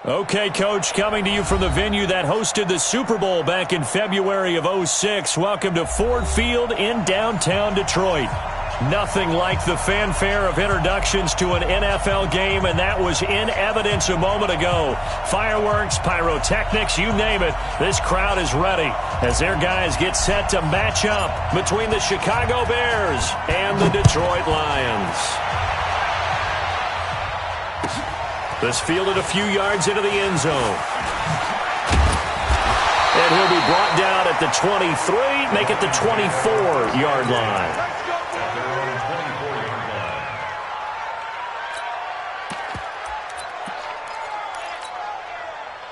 Okay, Coach, coming to you from the venue that hosted the Super Bowl back in February of '06. Welcome to Ford Field in downtown Detroit. Nothing like the fanfare of introductions to an NFL game, and that was in evidence a moment ago. Fireworks, pyrotechnics, you name it. This crowd is ready as their guys get set to match up between the Chicago Bears and the Detroit Lions. This fielded a few yards into the end zone. And he'll be brought down at the 23, make it the 24-yard line.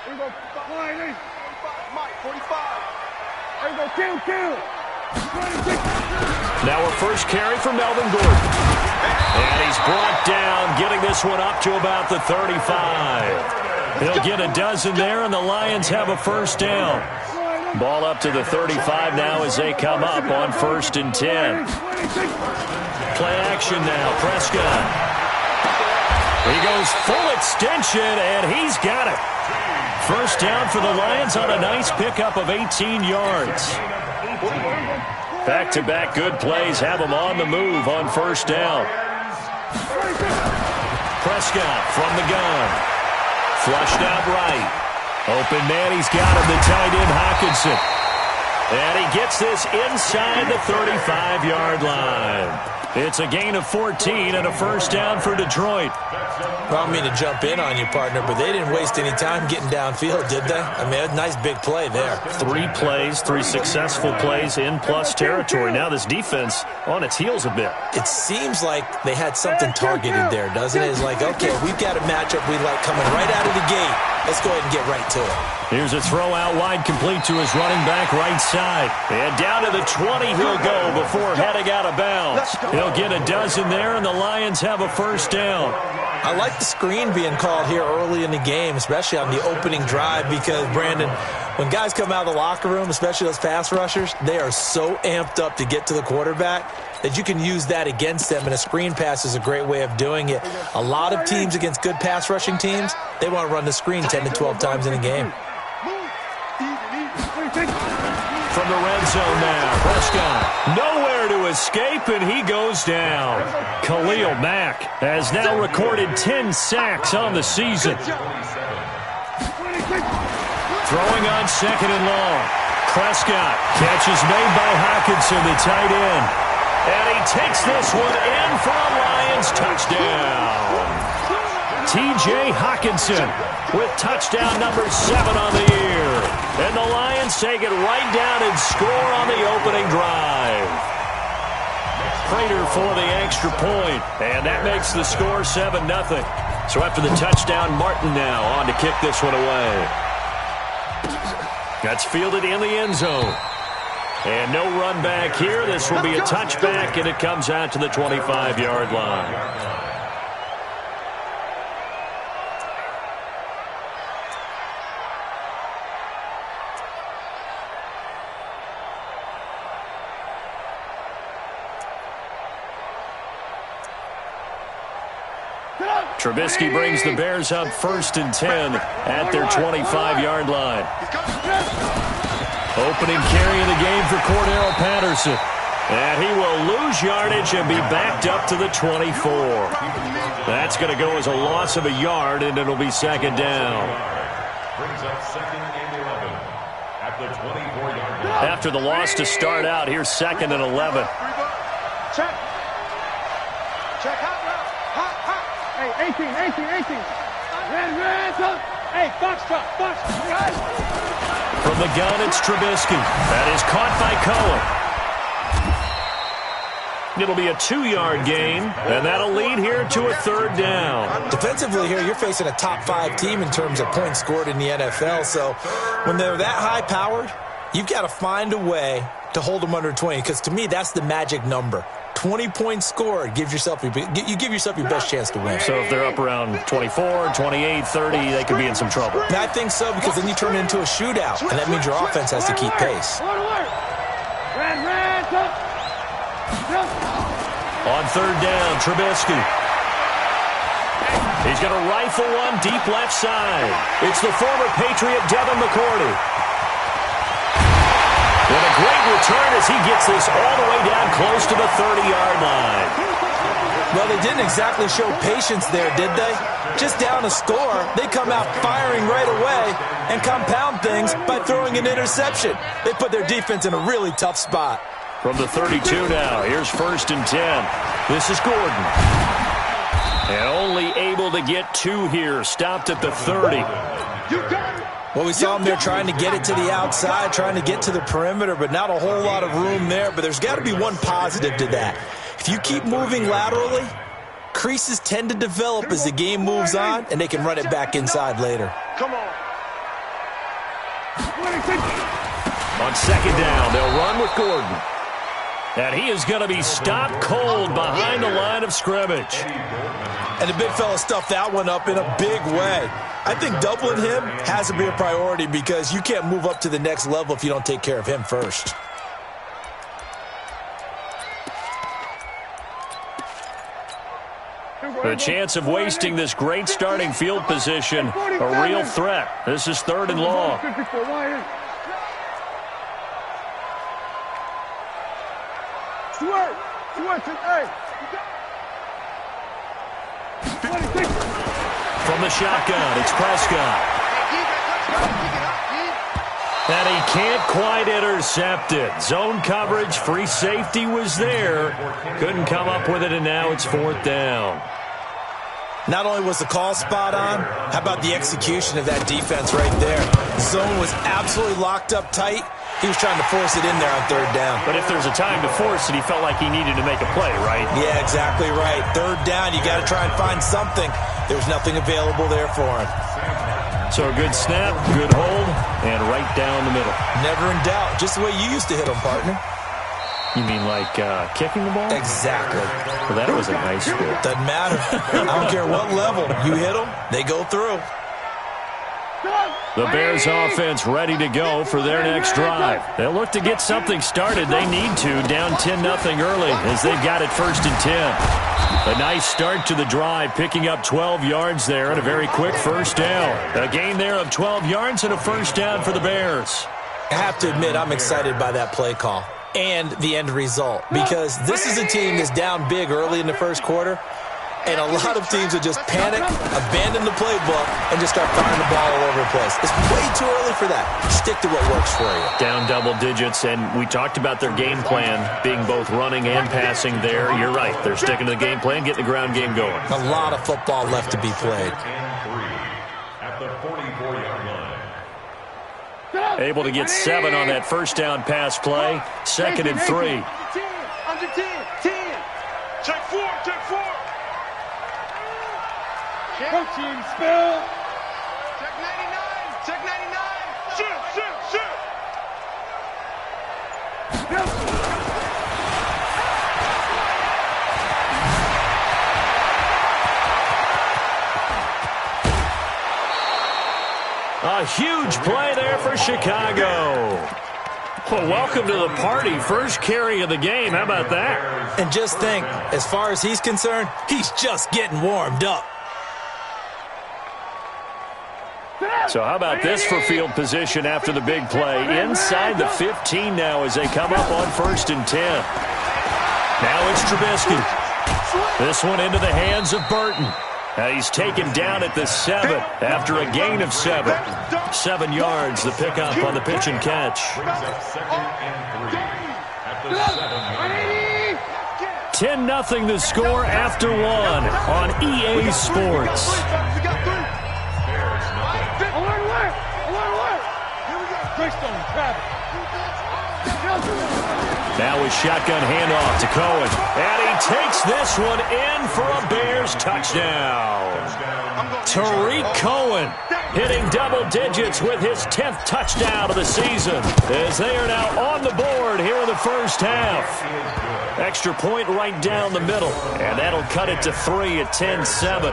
Here we go, 45. There we go, kill. Now a first carry for Melvin Gordon. And he's brought down, getting this one up to about the 35. He'll get a dozen there, and the Lions have a first down. Ball up to the 35 now as they come up on 1st and 10. Play action now, Prescott. He goes full extension, and he's got it. First down for the Lions on a nice pickup of 18 yards. Back-to-back good plays have them on the move on first down. Prescott from the gun. Flushed out right. Open man, he's got him, the tight end Hockenson. And he gets this inside the 35-yard line. It's a gain of 14 and a first down for Detroit. Well, I don't mean to jump in on you, partner, but they didn't waste any time getting downfield, did they? I mean, a nice big play there. 3 plays, 3 successful plays in plus territory. Now this defense on its heels a bit. It seems like they had something targeted there, doesn't it? It's like, okay, we've got a matchup we like coming right out of the gate. Let's go ahead and get right to it. Here's a throw out wide, complete to his running back right side. And down to the 20 he'll go before heading out of bounds. He'll get a dozen there, and the Lions have a first down. I like the screen being called here early in the game, especially on the opening drive, because, Brandon, when guys come out of the locker room, especially those pass rushers, they are so amped up to get to the quarterback that you can use that against them, and a screen pass is a great way of doing it. A lot of teams against good pass rushing teams, they want to run the screen 10 to 12 times in a game. From the red zone now, Prescott nowhere to escape, and he goes down. Khalil Mack has now recorded 10 sacks on the season. Throwing on 2nd and long. Prescott, catch is made by Hockenson, the tight end. And he takes this one in for a Lions touchdown. T.J. Hockenson with touchdown number 7 on the year. And the Lions take it right down and score on the opening drive. Prater for the extra point, and that makes the score 7-0. So after the touchdown, Martin now on to kick this one away. That's fielded in the end zone. And no run back here. This will be a touchback, and it comes out to the 25-yard line. Trubisky brings the Bears up 1st and 10 at their 25-yard line. Opening carry of the game for Cordero Patterson. And he will lose yardage and be backed up to the 24. That's going to go as a loss of a yard, and it'll be 2nd down. Brings up 2nd and 11 at the 24-yard line. After the loss to start out, here's 2nd and 11. Check. Hey, 18. Red, up. Hey, box. From the gun, it's Trubisky. That is caught by Cohen. It'll be a 2-yard gain, and that'll lead here to a 3rd down. Defensively here, you're facing a top 5 team in terms of points scored in the NFL. So when they're that high-powered, you've got to find a way to hold them under 20, because to me, that's the magic number. 20 points scored, you give yourself your best chance to win. So if they're up around 24, 28, 30, they could be in some trouble. I think so, because then you turn it into a shootout, and that means your offense has to keep pace. On 3rd down, Trubisky. He's going to rifle one deep left side. It's the former Patriot Devin McCourty. And a great return as he gets this all the way down close to the 30-yard line. Well, they didn't exactly show patience there, did they? Just down a score, they come out firing right away and compound things by throwing an interception. They put their defense in a really tough spot. From the 32 now, here's 1st and 10. This is Gordon. And only able to get 2 here, stopped at the 30. Well, we saw him there trying to get it to the outside, trying to get to the perimeter, but not a whole lot of room there. But there's got to be one positive to that. If you keep moving laterally, creases tend to develop as the game moves on, and they can run it back inside later. Come on. On 2nd down, they'll run with Gordon. And he is going to be stopped cold behind the line of scrimmage. And the big fella stuffed that one up in a big way. I think doubling him has to be a priority because you can't move up to the next level if you don't take care of him first. The chance of wasting this great starting field position, a real threat. This is 3rd and long. From the shotgun, it's Prescott. And he can't quite intercept it. Zone coverage, free safety was there. Couldn't come up with it, and now it's 4th down. Not only was the call spot on, how about the execution of that defense right there? Zone was absolutely locked up tight. He was trying to force it in there on 3rd down. But if there's a time to force it, he felt like he needed to make a play, right? Yeah, exactly right. 3rd down, you got to try and find something. There was nothing available there for him. So a good snap, good hold, and right down the middle. Never in doubt. Just the way you used to hit them, partner. You mean like kicking the ball? Exactly. Well, that was in high school. Doesn't matter. I don't care what level. You hit them, they go through. The Bears offense ready to go for their next drive. They'll look to get something started. They need to, down 10-0 early as they've got it 1st and 10. A nice start to the drive, picking up 12 yards there and a very quick 1st down. A gain there of 12 yards and a 1st down for the Bears. I have to admit, I'm excited by that play call and the end result because this is a team that's down big early in the 1st quarter. And a lot of teams will just panic, abandon the playbook, and just start firing the ball all over the place. It's way too early for that. Stick to what works for you. Down double digits, and we talked about their game plan being both running and passing there. You're right. They're sticking to the game plan, getting the ground game going. A lot of football left to be played. At the 44-yard line. Able to get 7 on that 1st down pass play. 2nd and 3. Under 10. Check 4. Coaching spell. Check 99. Shoot. A huge play there for Chicago. Well, welcome to the party. First carry of the game. How about that? And just think, as far as he's concerned, he's just getting warmed up. So how about this for field position after the big play? Inside the 15 now as they come up on 1st and 10. Now it's Trubisky. This one into the hands of Burton. Now he's taken down at the 7 after a gain of 7. 7 yards, the pickup on the pitch and catch. 10-0 the score after 1 on EA Sports. Now a shotgun handoff to Cohen. And he takes this one in for a Bears touchdown. Tariq Cohen hitting double digits with his 10th touchdown of the season as they are now on the board here in the 1st half. Extra point right down the middle, and that'll cut it to 3 at 10-7.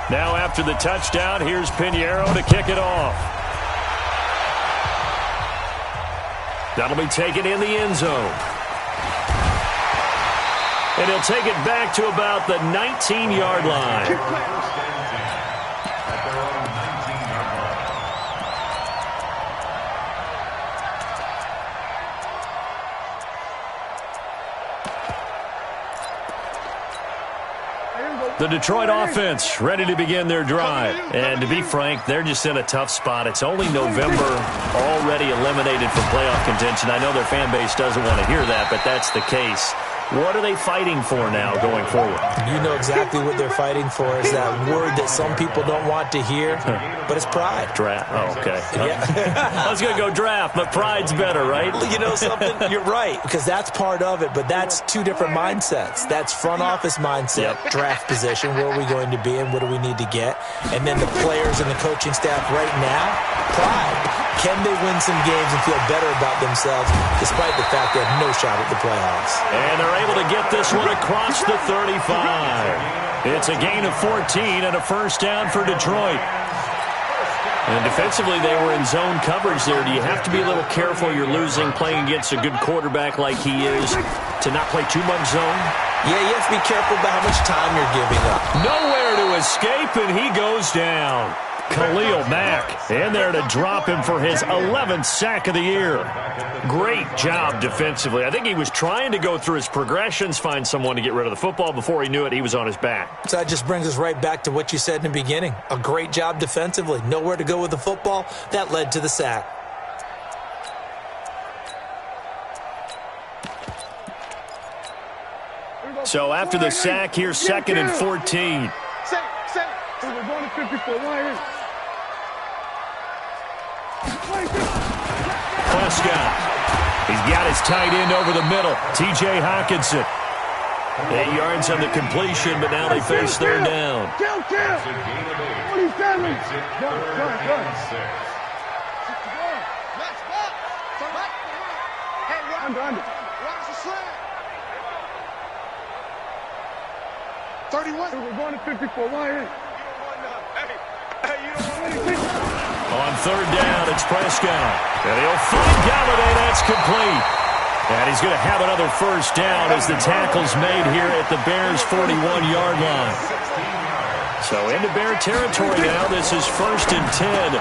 Now after the touchdown, here's Pinheiro to kick it off. That'll be taken in the end zone. And he'll take it back to about the 19-yard line. The Detroit offense ready to begin their drive. And to be frank, they're just in a tough spot. It's only November, already eliminated from playoff contention. I know their fan base doesn't want to hear that, but that's the case. What are they fighting for now going forward? You know exactly what they're fighting for is that word that some people don't want to hear, but it's pride. Draft. Oh, okay. Yeah. I was going to go draft, but pride's better, right? You know something? You're right, because that's part of it, but that's two different mindsets. That's front office mindset, draft position, where are we going to be and what do we need to get? And then the players and the coaching staff right now, pride. Can they win some games and feel better about themselves despite the fact they have no shot at the playoffs? And they're able to get this one across the 35. It's a gain of 14 and a first down for Detroit. And defensively, they were in zone coverage there. Do you have to be a little careful? You're losing playing against a good quarterback like he is to not play too much zone? Yeah, you have to be careful about how much time you're giving up. Nowhere to escape, and he goes down. Khalil Mack in there to drop him for his 11th sack of the year. Great job defensively. I think he was trying to go through his progressions, find someone to get rid of the football. Before he knew it, he was on his back. So that just brings us right back to what you said in the beginning. A great job defensively. Nowhere to go with the football. That led to the sack. So after the sack, here's 2nd and 14. We're going to 54. Why is Prescott. He's got his tight end over the middle. T.J. Hawkinson. 8 yards on the completion, but now they face third down. Kill. 47. Under. Watch the slant. 31. We're going to 54. Why is On third down, it's Prescott. And he'll find Galladay. That's complete. And he's going to have another first down as the tackle's made here at the Bears' 41-yard line. So into Bear territory now. This is 1st and 10.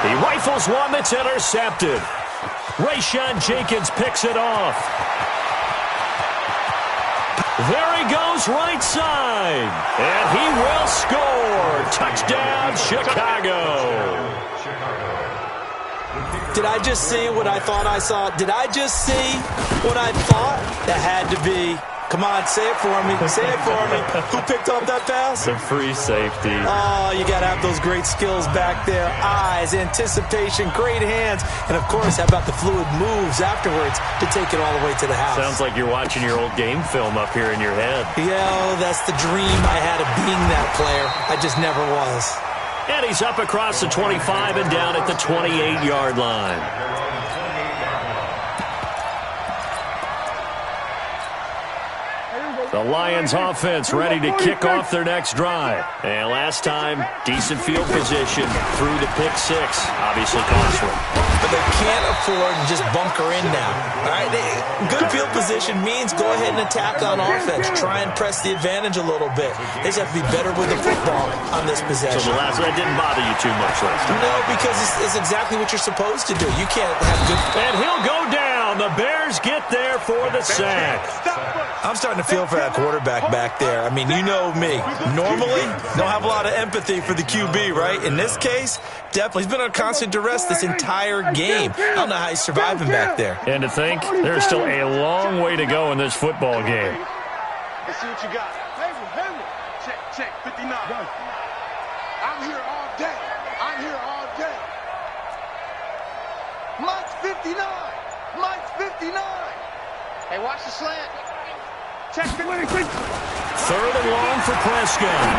He rifles one that's intercepted. Rayshawn Jenkins picks it off. There he goes, right side. And he will score. Touchdown, Chicago. Did I just see what I thought I saw? Did I just see what I thought? That had to be. Come on, say it for me. Say it for me. Who picked up that pass? The free safety. Oh, you got to have those great skills back there. Eyes, anticipation, great hands. And, of course, how about the fluid moves afterwards to take it all the way to the house? Sounds like you're watching your old game film up here in your head. Yeah, that's the dream I had of being that player. I just never was. And he's up across the 25 and down at the 28-yard line. The Lions offense ready to kick off their next drive. And last time, decent field position through the pick six. Obviously costly. But they can't afford to just bunker in now. All right, good field position means go ahead and attack on offense. Try and press the advantage a little bit. They just have to be better with the football on this possession. So the last one didn't bother you too much last time? No, because it's exactly what you're supposed to do. You can't have good... And he'll go down. The Bears get there for the sack. I'm starting to feel for that quarterback back there. I mean, you know me. Normally, don't have a lot of empathy for the QB, right? In this case, definitely. He's been on constant duress this entire game. I don't know how he's surviving back there. And to think, there's still a long way to go in this football game. Let's see what you got. Check, 59. I'm here all day. Mike's 59. Hey, watch the slant. Check the winning. 3rd and long for Prescott.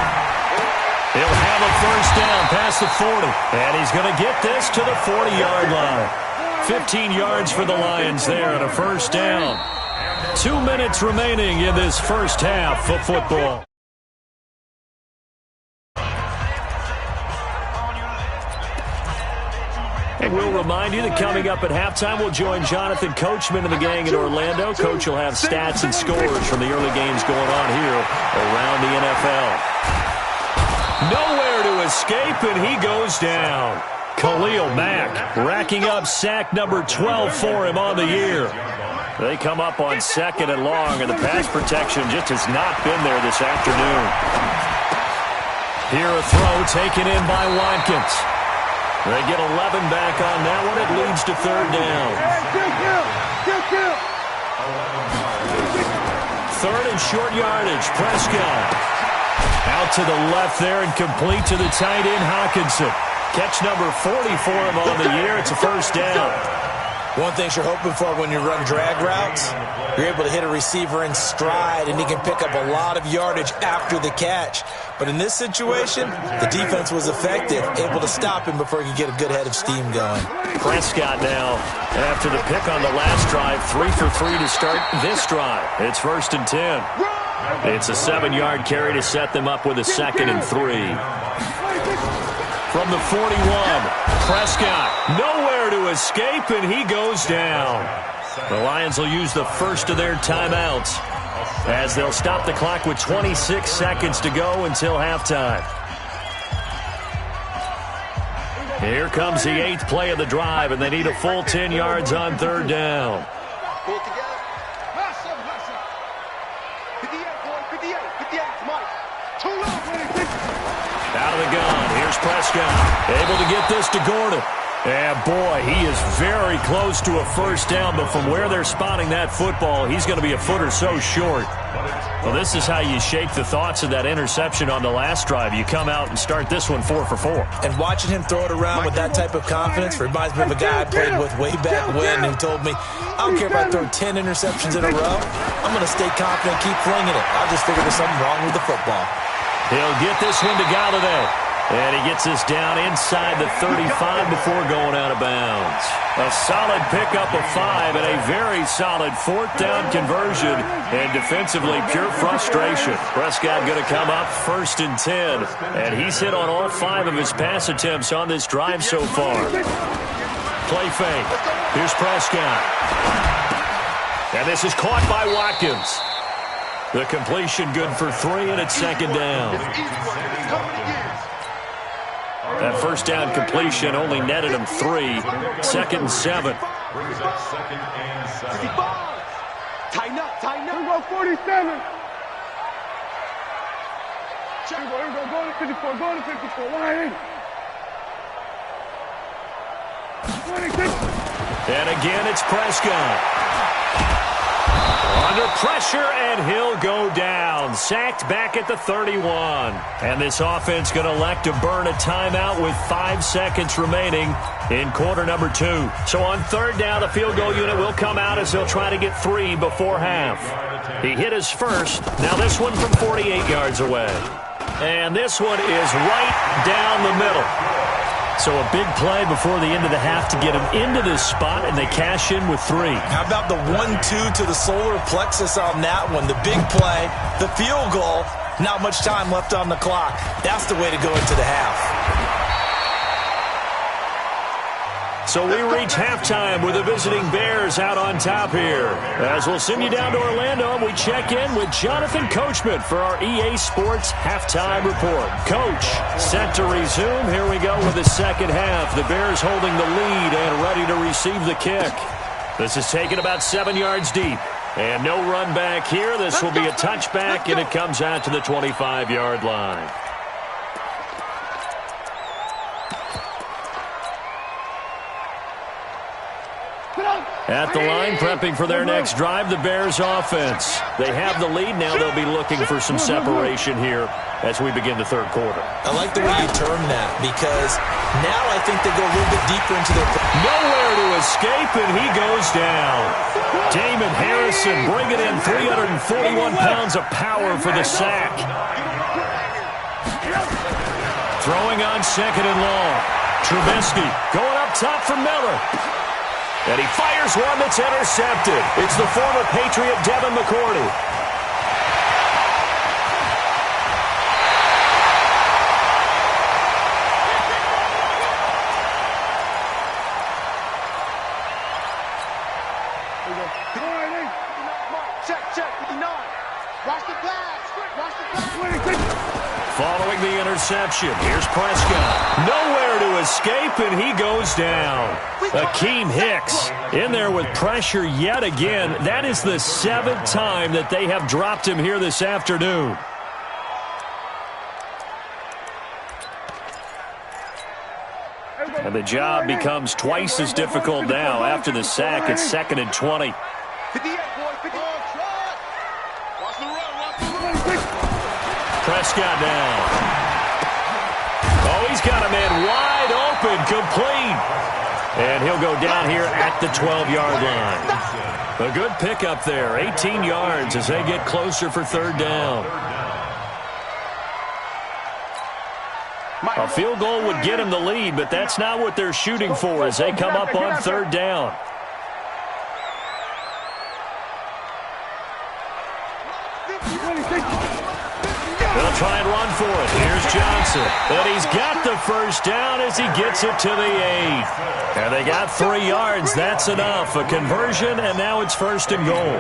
He'll have a first down past the 40. And he's going to get this to the 40-yard line. 15 yards for the Lions there and a first down. 2 minutes remaining in this first half of football. And we'll remind you that coming up at halftime, we'll join Jonathan Coachman and the gang in Orlando. Coach will have stats and scores from the early games going on here around the NFL. Nowhere to escape, and he goes down. Khalil Mack racking up sack number 12 for him on the year. They come up on 2nd and long, and the pass protection just has not been there this afternoon. Here a throw taken in by Watkins. They get 11 back on that one. It leads to 3rd down. 3rd and short yardage. Prescott out to the left there and complete to the tight end Hawkinson. Catch number 40 for him on the year. It's a 1st down. One thing you're hoping for when you run drag routes, you're able to hit a receiver in stride, and he can pick up a lot of yardage after the catch. But in this situation, the defense was effective, able to stop him before he could get a good head of steam going. Prescott now, after the pick on the last drive, 3 for 3 to start this drive. It's 1st and 10. It's a 7-yard carry to set them up with a 2nd and 3. From the 41, Prescott nowhere to escape, and he goes down. The Lions will use the first of their timeouts as they'll stop the clock with 26 seconds to go until halftime. Here comes the 8th play of the drive, and they need a full 10 yards on 3rd down. Out of the gun, here's Prescott, able to get this to Gordon. And boy, he is very close to a 1st down, but from where they're spotting that football, he's going to be a foot or so short. Well, this is how you shake the thoughts of that interception on the last drive. You come out and start this one 4 for 4. And watching him throw it around with that type of confidence reminds me of a guy I played with way back when who told me, I don't care if I throw 10 interceptions in a row, I'm going to stay confident, keep flinging it. I'll just figure there's something wrong with the football. He'll get this one to Galladay. And he gets this down inside the 35 before going out of bounds. A solid pickup of 5 and a very solid 4th down conversion. And defensively, pure frustration. Prescott going to come up 1st and 10. And he's hit on all 5 of his pass attempts on this drive so far. Play fake. Here's Prescott. And this is caught by Watkins. The completion good for 3, and it's 2nd down. That 1st down completion only netted him 3. 2nd and 7. Tighten up. Here go 47. Go to 54. Go to 54. 180. And again, it's Prescott. Under pressure, and he'll go down. Sacked back at the 31. And this offense going to elect to burn a timeout with 5 seconds remaining in quarter number 2. So on 3rd down, the field goal unit will come out as they'll try to get 3 before half. He hit his first. Now this one from 48 yards away. And this one is right down the middle. So a big play before the end of the half to get him into this spot, and they cash in with 3. How about the 1-2 to the solar plexus on that one? The big play, the field goal, not much time left on the clock. That's the way to go into the half. So we reach halftime with the visiting Bears out on top here. As we'll send you down to Orlando, and we check in with Jonathan Coachman for our EA Sports Halftime Report. Coach, set to resume. Here we go with the second half. The Bears holding the lead and ready to receive the kick. This is taken about 7 yards deep. And no run back here. This will be a touchback, and it comes out to the 25-yard line. At the line, prepping for their next drive, the Bears offense. They have the lead. Now they'll be looking for some separation here as we begin the third quarter. I like the way you term that, because now I think they go a little bit deeper into their... Nowhere to escape, and he goes down. Damon Harrison bringing in 341 pounds of power for the sack. Throwing on second and long. Trubisky going up top for Miller. And he fires one that's intercepted. It's the former Patriot Devin McCourty. check, 59. Watch the flash. Watch the flash. Following the interception, here's Prescott. Nowhere to escape, and he goes down. Akeem Hicks in there with pressure yet again. That is the 7th time that they have dropped him here this afternoon. And the job becomes twice as difficult now. After the sack, it's 2nd and 20. 58, boy, 58. Watch the run. Prescott down. Oh, he's got a man wide open, complete. And he'll go down here at the 12-yard line. A good pickup there, 18 yards as they get closer for 3rd down. A field goal would get them the lead, but that's not what they're shooting for as they come up on 3rd down. They'll try and run for it. Here's Johnson. And he's got the 1st down as he gets it to the 8. And they got 3 yards. That's enough. A conversion, and now it's 1st and goal.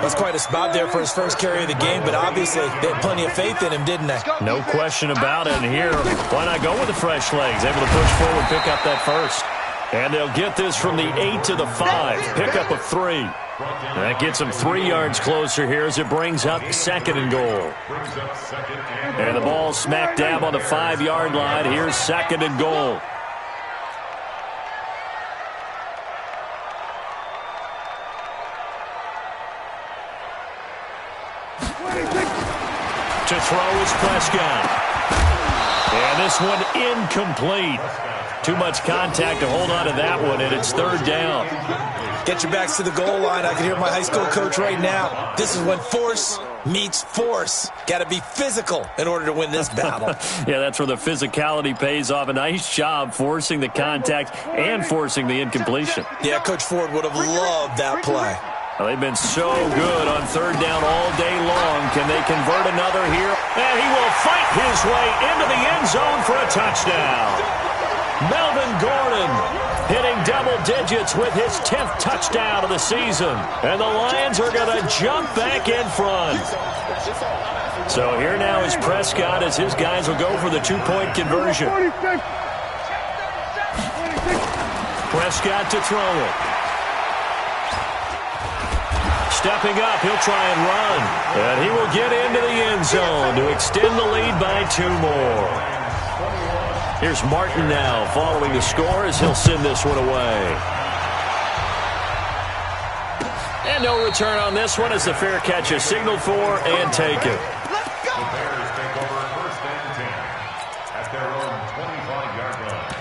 That's quite a spot there for his first carry of the game, but obviously they had plenty of faith in him, didn't they? No question about it. And here, why not go with the fresh legs? Able to push forward, pick up that 1st. And they'll get this from the 8 to the 5. Pickup of 3. That gets them 3 yards closer here as it brings up 2nd and goal. And the ball smack dab on the 5-yard line. Here's 2nd and goal. To throw is Prescott. And this one incomplete. Too much contact to hold on to that one, and it's 3rd down. Get your backs to the goal line. I can hear my high school coach right now. This is when force meets force. Got to be physical in order to win this battle. Yeah, that's where the physicality pays off. A nice job forcing the contact and forcing the incompletion. Yeah, Coach Ford would have loved that play. Well, they've been so good on 3rd down all day long. Can they convert another here? And he will fight his way into the end zone for a touchdown. Melvin Gordon hitting double digits with his 10th touchdown of the season. And the Lions are going to jump back in front. So here now is Prescott as his guys will go for the 2-point conversion. Prescott to throw it. Stepping up, he'll try and run. And he will get into the end zone to extend the lead by 2 more. Here's Martin now following the score as he'll send this one away. And no return on this one as the fair catch is signaled for and taken. The Bears take over 1st and 10 at their own 25-yard line.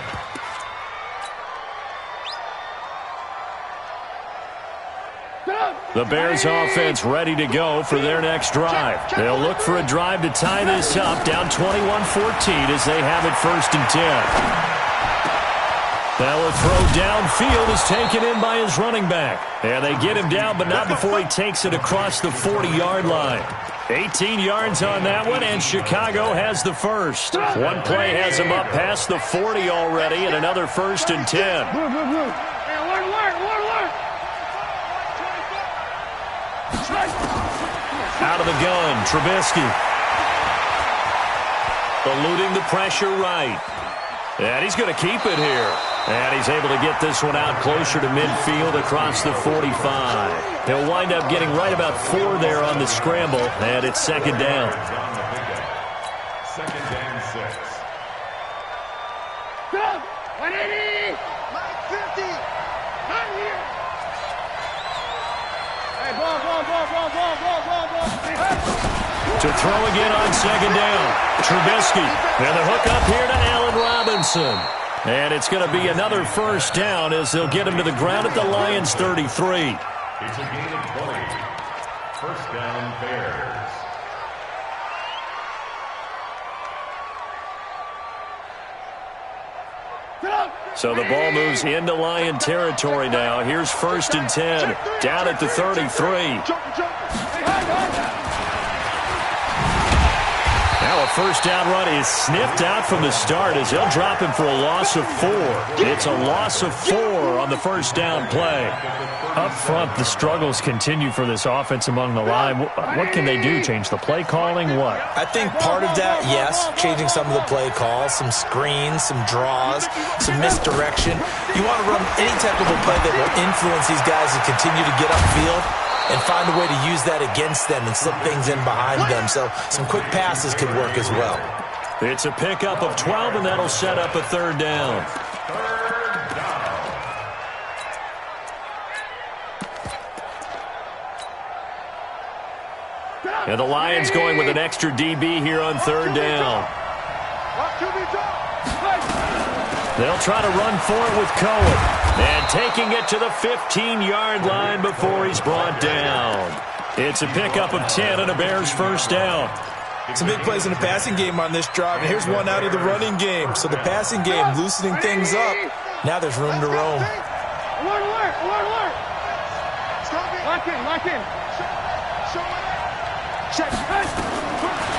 The Bears offense ready to go for their next drive. They'll look for a drive to tie this up, down 21-14 as they have it 1st and 10. Now a throw downfield is taken in by his running back. And they get him down, but not before he takes it across the 40-yard line. 18 yards on that one, and Chicago has the 1st. One play has him up past the 40 already, and another 1st and 10. Out of the gun, Trubisky. Eluding the pressure right. And he's going to keep it here. And he's able to get this one out closer to midfield across the 45. He'll wind up getting right about 4 there on the scramble, and it's 2nd down. 2nd and 6. Go! 180! 50! Not here! Hey, ball. To throw again on 2nd down. Trubisky. And the hook up here to Allen Robinson. And it's going to be another 1st down as they'll get him to the ground at the Lions' 33. It's a gain of 20. 1st down, Bears. So the ball moves into Lion territory now. Here's 1st and 10, down at the 33. Now a first down run is sniffed out from the start as they'll drop him for a loss of 4. It's a loss of 4 on the first down play. Up front, the struggles continue for this offense among the line. What can they do? Change the play calling? What? I think part of that, yes, changing some of the play calls, some screens, some draws, some misdirection. You want to run any type of a play that will influence these guys to continue to get upfield and find a way to use that against them and slip things in behind them. So some quick passes could work as well. It's a pickup of 12, and that'll set up a third down. And the Lions going with an extra DB here on third down. They'll try to run for it with Cohen. And taking it to the 15-yard line before he's brought down. It's a pickup of 10 and a Bears first down. Some big plays in the passing game on this drive, and here's one out of the running game. So the passing game loosening things up. Now there's room to roam. Alert, alert, alert, alert. Stop it. Lock in. Show it. Check.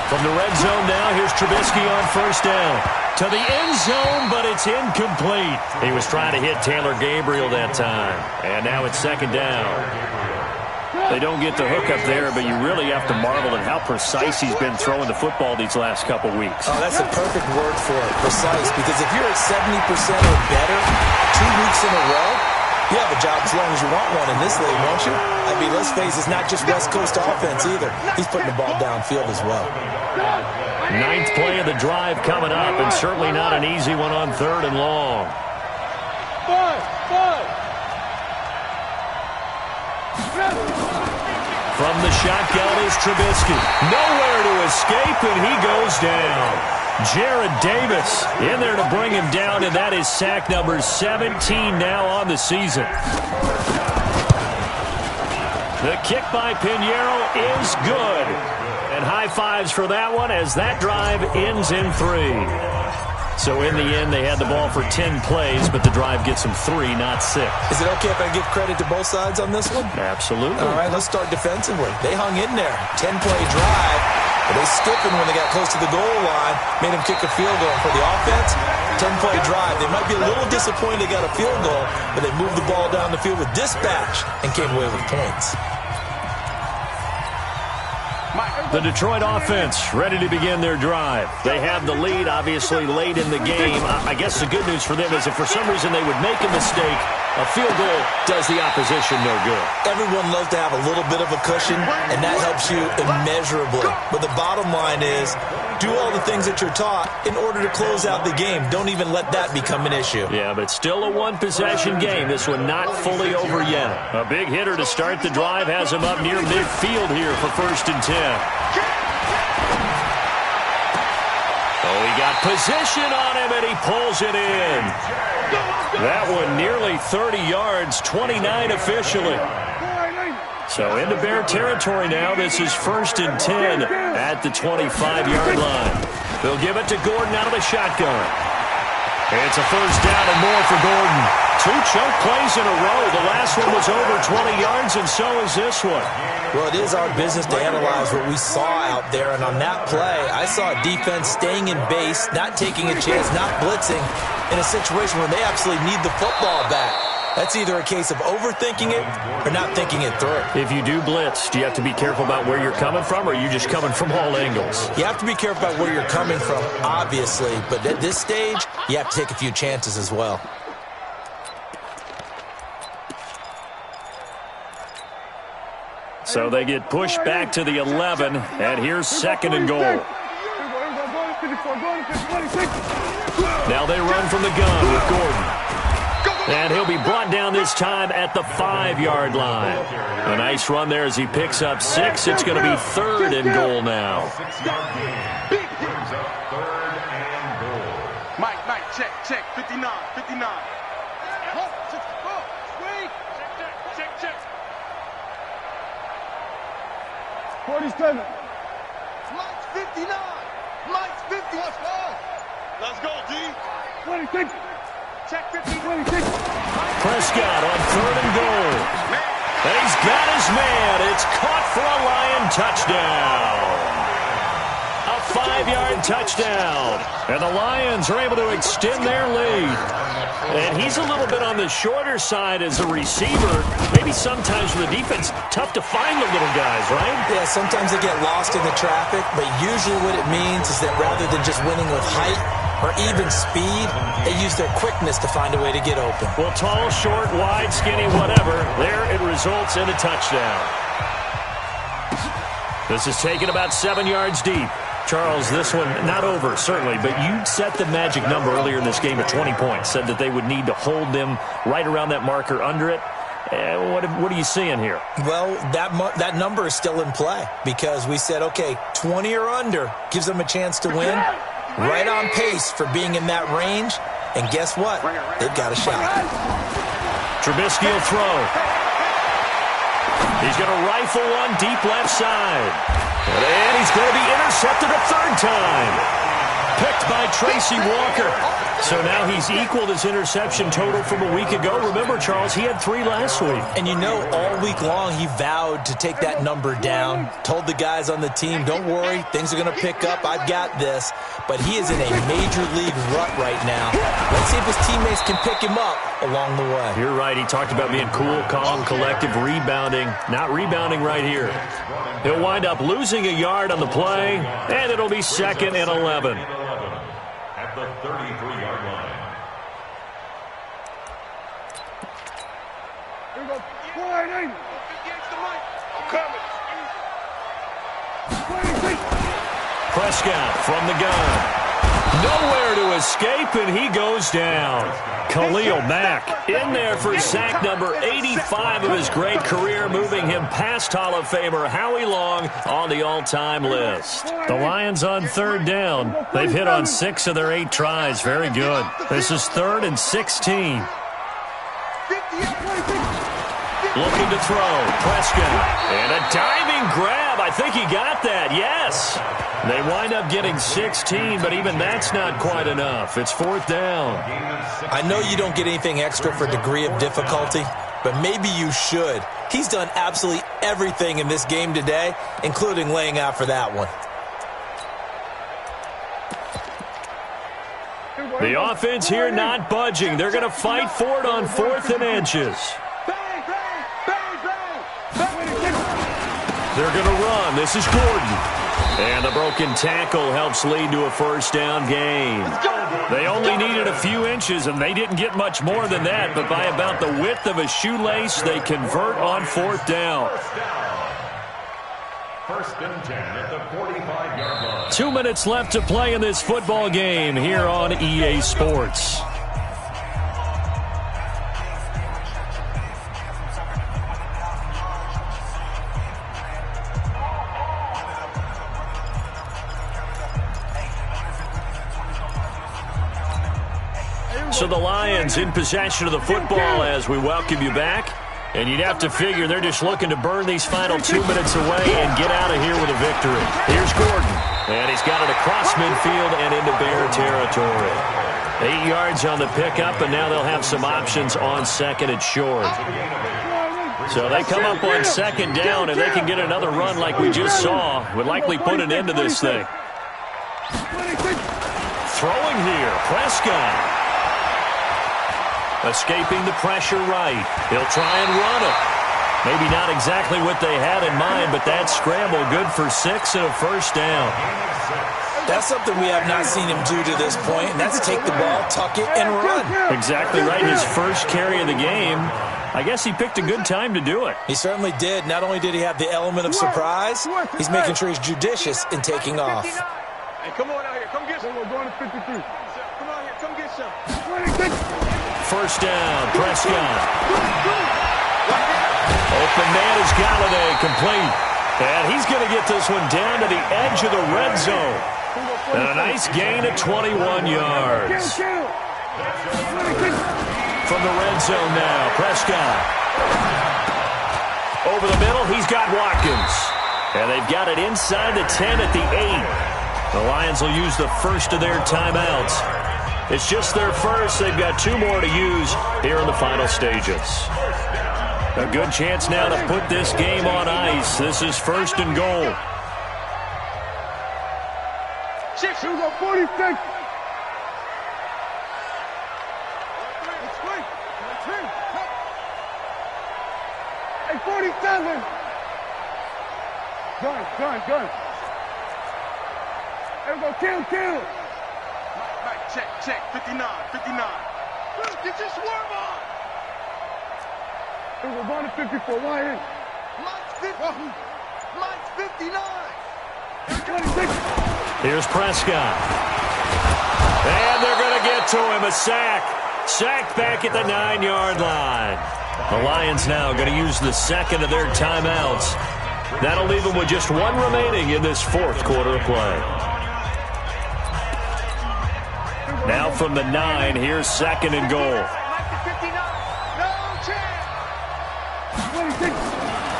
From the red zone now, here's Trubisky on first down. To the end zone, but it's incomplete. He was trying to hit Taylor Gabriel that time. And now it's second down. They don't get the hook up there, but you really have to marvel at how precise he's been throwing the football these last couple weeks. Oh, that's a perfect word for it, precise. Because if you're at 70% or better 2 weeks in a row, you have a job as long as you want one in this league, won't you? I mean, let's face it, it's not just West Coast offense either. He's putting the ball downfield as well. 9th play of the drive coming up, and certainly not an easy one on third and long. From the shotgun is Trubisky. Nowhere to escape, and he goes down. Jared Davis in there to bring him down, and that is sack number 17 now on the season. The kick by Pinheiro is good. And high fives for that one as that drive ends in 3. So in the end, they had the ball for 10 plays, but the drive gets them 3, not 6. Is it okay if I give credit to both sides on this one? Absolutely. All right, let's start defensively. They hung in there. 10-play drive, but they stiffened when they got close to the goal line, made them kick a field goal. For the offense, 10-play drive. They might be a little disappointed they got a field goal, but they moved the ball down the field with dispatch and came away with points. The Detroit offense ready to begin their drive. They have the lead, obviously, late in the game. I guess the good news for them is if for some reason they would make a mistake, a field goal does the opposition no good. Everyone loves to have a little bit of a cushion, and that helps you immeasurably. But the bottom line is, do all the things that you're taught in order to close out the game. Don't even let that become an issue. Yeah, but still a one-possession game. This one not fully over yet. A big hitter to start the drive has him up near midfield here for 1st and 10. Oh, he got position on him, and he pulls it in. That one nearly 30 yards, 29 officially. So into Bear territory now. This is 1st and 10 at the 25-yard line. They'll give it to Gordon out of the shotgun. It's a first down and more for Gordon. 2 chunk plays in a row. The last one was over 20 yards, and so is this one. Well, it is our business to analyze what we saw out there, and on that play, I saw a defense staying in base, not taking a chance, not blitzing, in a situation where they absolutely need the football back. That's either a case of overthinking it or not thinking it through. If you do blitz, do you have to be careful about where you're coming from, or are you just coming from all angles? You have to be careful about where you're coming from, obviously, but at this stage, you have to take a few chances as well. So they get pushed back to the 11, and here's 2nd and goal. Now they run from the gun with Gordon. And he'll be brought down this time at the 5-yard line. A nice run there as he picks up 6. It's going to be 3rd and goal now. Mike, check, 59. 47. Mike's 59. Mike's 50. Let's go, D. 26. Check 50. 26. Prescott on 3rd and goal. And he's got his man. It's caught for a Lion touchdown. A 5-yard touchdown. And the Lions are able to extend their lead. And he's a little bit on the shorter side as a receiver. Maybe sometimes for the defense, tough to find the little guys, right? Yeah, sometimes they get lost in the traffic, but usually what it means is that rather than just winning with height or even speed, they use their quickness to find a way to get open. Well, tall, short, wide, skinny, whatever, there it results in a touchdown. This is taken about 7 yards deep. Charles, this one not over, certainly, but you set the magic number earlier in this game at 20 points, said that they would need to hold them right around that marker under it. What are you seeing here? Well, that number is still in play because we said, okay, 20 or under gives them a chance to win. Right on pace for being in that range. And guess what? They've got a shot. Trubisky will throw. He's going to rifle one deep left side. And he's going to be intercepted a third time. Picked by Tracy Walker. So now he's equaled his interception total from a week ago. Remember, Charles, he had 3 last week. And you know, all week long he vowed to take that number down. Told the guys on the team, don't worry, things are going to pick up. I've got this. But he is in a major league rut right now. Let's see if his teammates can pick him up along the way. You're right. He talked about being cool, calm, collective, rebounding. Not rebounding right here. He'll wind up losing a yard on the play, and it'll be 2nd and 11. At the 33-yard line. Here we go. 480. I'm coming. Prescott from the gun. Nowhere to escape, and he goes down. Khalil Mack in there for sack number 85 of his great career, moving him past Hall of Famer Howie Long on the all-time list. The Lions on 3rd down. They've hit on 6 of their 8 tries. Very good. This is 3rd and 16. Looking to throw. Prescott. And a diving grab. I think he got that. Yes. They wind up getting 16, but even that's not quite enough. It's 4th down. I know you don't get anything extra for degree of difficulty, but maybe you should. He's done absolutely everything in this game today, including laying out for that one. The offense here not budging. They're going to fight for it on 4th and inches. They're going to run. This is Gordon. And the broken tackle helps lead to a 1st down gain. They only needed a few inches, and they didn't get much more than that. But by about the width of a shoelace, they convert on 4th down. 1st and 10 at the 45-yard line. 2 minutes left to play in this football game here on EA Sports. So the Lions in possession of the football as we welcome you back. And you'd have to figure they're just looking to burn these final 2 minutes away and get out of here with a victory. Here's Gordon. And he's got it across midfield and into Bear territory. 8 yards on the pickup, and now they'll have some options on 2nd and short. So they come up on 2nd down, and they can get another run like we just saw. Would likely put an end to this thing. Throwing here, Prescott. Escaping the pressure right. He'll try and run it. Maybe not exactly what they had in mind, but that scramble good for 6 and a 1st down. That's something we have not seen him do to this point, and that's take the ball, tuck it, and run. Exactly right. His first carry of the game. I guess he picked a good time to do it. He certainly did. Not only did he have the element of surprise, he's making sure he's judicious in taking off. Hey, come on out here. Come get some. We're going to 53. Come out here. Come get some. 1st down, Prescott. Open man is Galladay, complete. And he's going to get this one down to the edge of the red zone. And a nice gain of 21 yards. From the red zone now, Prescott. Over the middle, he's got Watkins. And they've got it inside the 10 at the 8. The Lions will use the first of their timeouts. It's just their first. They've got 2 more to use here in the final stages. A good chance now to put this game on ice. This is 1st and goal. Six. Here we go, 46. Hey, 47. Gun. Here we go, kill. Mike, check, 59. Get your swerve on. Here we go, going to 54, Lion. Mike's 59. 26. Here's Prescott. And they're going to get to him. A sack. Sacked back at the 9-yard line. The Lions now going to use the second of their timeouts. That'll leave them with just one remaining in this fourth quarter of play. Now from the 9, here's second and goal.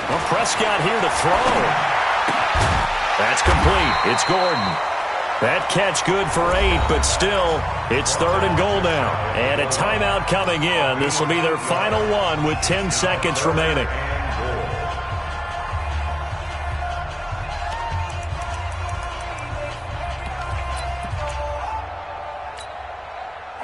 Well, Prescott here to throw. That's complete. It's Gordon. That catch good for 8, but still, it's third and goal now. And a timeout coming in. This will be their final one with 10 seconds remaining.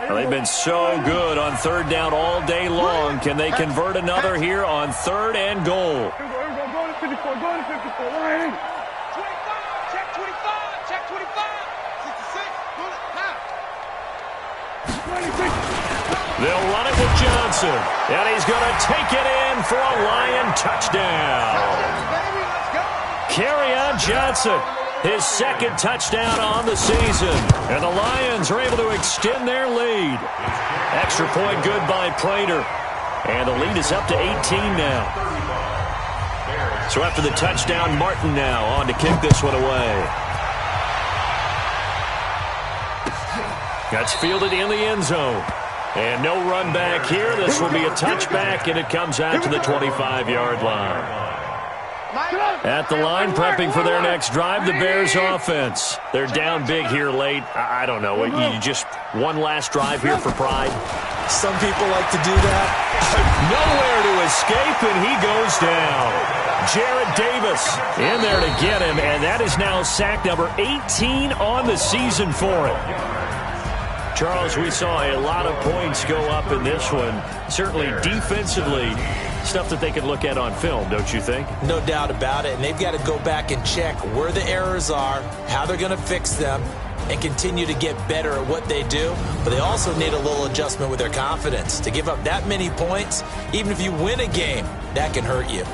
Well, they've been so good on third down all day long. Can they convert another here on third and goal? Here we go, going to 54, Lion. 25, check 25, check 25. 66, pull it, half. 26. They'll run it with Johnson. And he's going to take it in for a Lion touchdown. Kerryon Johnson, his second touchdown on the season. And the Lions are able to extend their lead. Extra point good by Prater. And the lead is up to 18 now. So after the touchdown, Martin now on to kick this one away. That's fielded in the end zone. And no run back here. This will be a touchback, and it comes out to the 25-yard line. At the line, prepping for their next drive, the Bears offense. They're down big here late. I don't know. You just one last drive here for pride? Some people like to do that. Nowhere to escape, and he goes down. Jarrett Davis in there to get him, and that is now sack number 18 on the season for him. Charles, we saw a lot of points go up in this one. Certainly defensively, stuff that they could look at on film, don't you think? No doubt about it, and they've got to go back and check where the errors are, how they're going to fix them, and continue to get better at what they do. But they also need a little adjustment with their confidence. To give up that many points, even if you win a game, that can hurt you.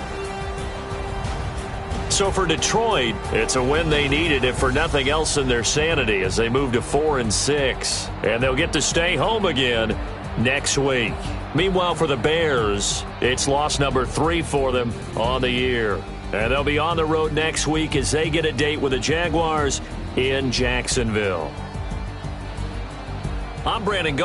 So for Detroit, it's a win they needed, if for nothing else in their sanity, as they move to 4-6. And they'll get to stay home again next week. Meanwhile, for the Bears, it's loss number 3 for them on the year. And they'll be on the road next week as they get a date with the Jaguars in Jacksonville. I'm Brandon.